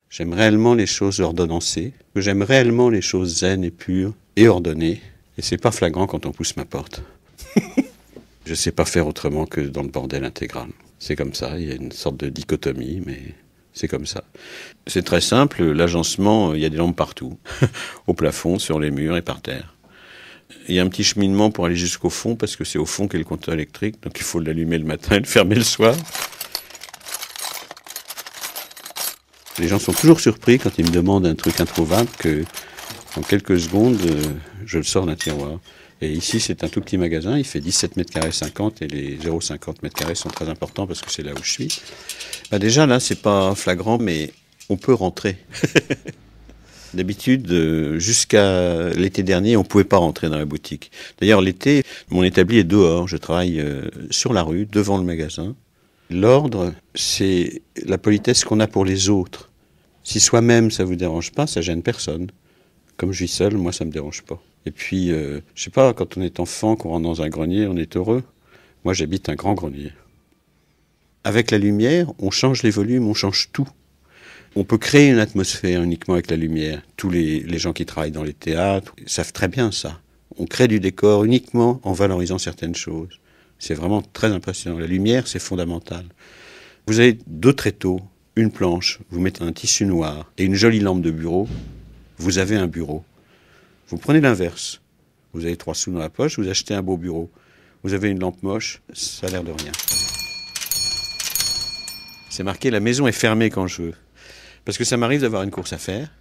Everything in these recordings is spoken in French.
J'aime réellement les choses ordonnancées. J'aime réellement les choses zen et pures et ordonnées. Et c'est pas flagrant quand on pousse ma porte. Je sais pas faire autrement que dans le bordel intégral. C'est comme ça, il y a une sorte de dichotomie, mais c'est comme ça. C'est très simple, l'agencement, il y a des lampes partout. Au plafond, sur les murs et par terre. Il y a un petit cheminement pour aller jusqu'au fond, parce que c'est au fond qu'est le compteur électrique, donc il faut l'allumer le matin et le fermer le soir. Les gens sont toujours surpris quand ils me demandent un truc introuvable, que en quelques secondes, je le sors d'un tiroir. Et ici, c'est un tout petit magasin, il fait 17 mètres carrés 50 et les 0,50 mètres carrés sont très importants parce que c'est là où je suis. Bah déjà, là, c'est pas flagrant, mais on peut rentrer. D'habitude, jusqu'à l'été dernier, on pouvait pas rentrer dans la boutique. D'ailleurs, l'été, mon établi est dehors. Je travaille sur la rue, devant le magasin. L'ordre, c'est la politesse qu'on a pour les autres. Si soi-même, ça vous dérange pas, ça gêne personne. Comme je vis seul, moi, ça me dérange pas. Et puis, je sais pas, quand on est enfant, qu'on rentre dans un grenier, on est heureux. Moi, j'habite un grand grenier. Avec la lumière, on change les volumes, on change tout. On peut créer une atmosphère uniquement avec la lumière. Tous les gens qui travaillent dans les théâtres savent très bien ça. On crée du décor uniquement en valorisant certaines choses. C'est vraiment très impressionnant. La lumière, c'est fondamental. Vous avez 2 tréteaux, une planche, vous mettez un tissu noir et une jolie lampe de bureau, vous avez un bureau. Vous prenez l'inverse. Vous avez 3 sous dans la poche, vous achetez un beau bureau. Vous avez une lampe moche, ça a l'air de rien. C'est marqué « La maison est fermée quand je veux ». Parce que ça m'arrive d'avoir une course à faire.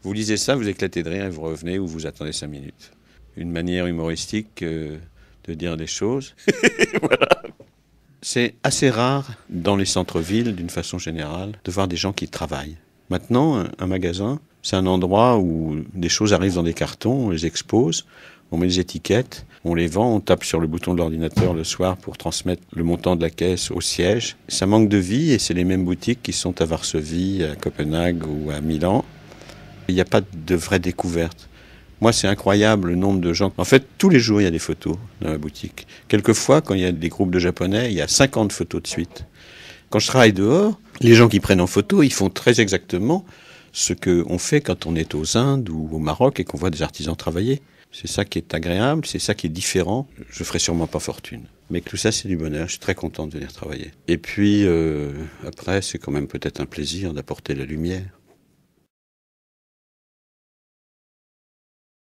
Vous lisez ça, vous éclatez de rire et vous revenez ou vous attendez 5 minutes. Une manière humoristique de dire des choses. Voilà. C'est assez rare dans les centres-villes, d'une façon générale, de voir des gens qui travaillent. Maintenant, un magasin, c'est un endroit où des choses arrivent dans des cartons, on les expose, on met des étiquettes, on les vend, on tape sur le bouton de l'ordinateur le soir pour transmettre le montant de la caisse au siège. Ça manque de vie et c'est les mêmes boutiques qui sont à Varsovie, à Copenhague ou à Milan. Il n'y a pas de vraie découverte. Moi, c'est incroyable le nombre de gens. En fait, tous les jours, il y a des photos dans la boutique. Quelquefois, quand il y a des groupes de Japonais, il y a 50 photos de suite. Quand je travaille dehors, les gens qui prennent en photo, ils font très exactement ce qu'on fait quand on est aux Indes ou au Maroc et qu'on voit des artisans travailler. C'est ça qui est agréable, c'est ça qui est différent. Je ferai sûrement pas fortune. Mais tout ça, c'est du bonheur. Je suis très content de venir travailler. Et puis, après, c'est quand même peut-être un plaisir d'apporter la lumière.